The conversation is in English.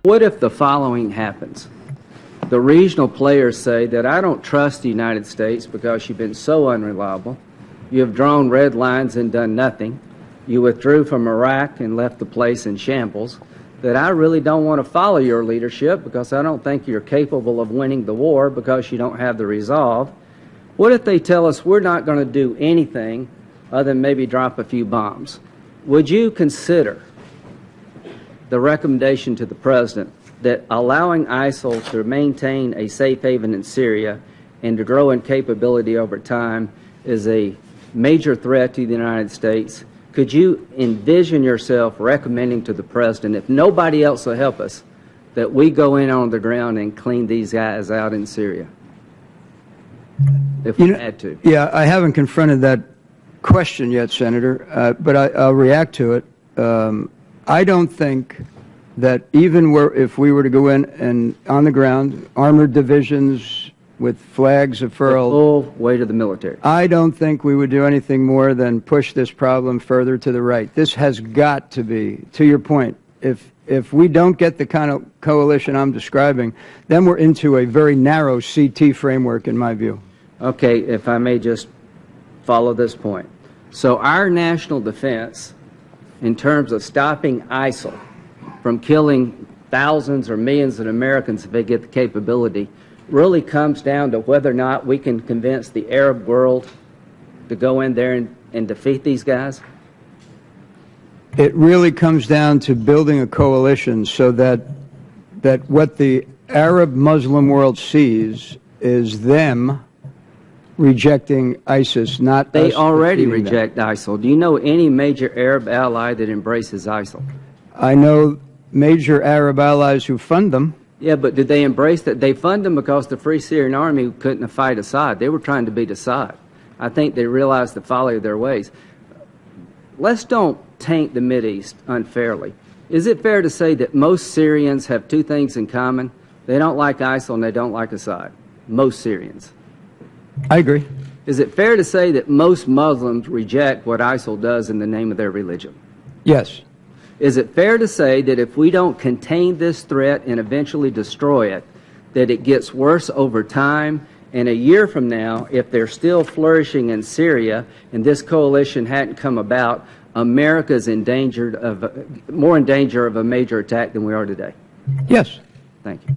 What if the following happens? The regional players say that I don't trust the United States because you've been so unreliable. You have drawn red lines and done nothing. You withdrew from Iraq and left the place in shambles. That I really don't want to follow your leadership because I don't think you're capable of winning the war because you don't have the resolve. What if they tell us we're not going to do anything other than maybe drop a few bombs? Would you consider the recommendation to the President that allowing ISIL to maintain a safe haven in Syria and to grow in capability over time is a major threat to the United States? Could you envision yourself recommending to the President, if nobody else will help us, that we go in on the ground and clean these guys out in Syria, if we had to? Yeah, I haven't confronted that question yet, Senator, but I'll react to it. I don't think that even if we were to go in and on the ground, armored divisions with flags furled, the full weight of the military, I don't think we would do anything more than push this problem further to the right. This has got to be, to your point, if we don't get the kind of coalition I'm describing, then we're into a very narrow CT framework, in my view. Okay, if I may just follow this point. So our national defense, in terms of stopping ISIL from killing thousands or millions of Americans if they get the capability, really comes down to whether or not we can convince the Arab world to go in there and defeat these guys? It really comes down to building a coalition so that what the Arab Muslim world sees is them rejecting ISIS, not us. They already reject ISIL. Do you know any major Arab ally that embraces ISIL? I know major Arab allies who fund them. Yeah, but did they embrace that? They fund them because the Free Syrian Army couldn't fight Assad. They were trying to beat Assad. I think they realized the folly of their ways. Let's don't taint the Mideast unfairly. Is it fair to say that most Syrians have two things in common? They don't like ISIL and they don't like Assad. Most Syrians. I agree. Is it fair to say that most Muslims reject what ISIL does in the name of their religion? Yes. Is it fair to say that if we don't contain this threat and eventually destroy it, that it gets worse over time, and a year from now, if they're still flourishing in Syria and this coalition hadn't come about, America is more in danger of a major attack than we are today? Yes. Thank you.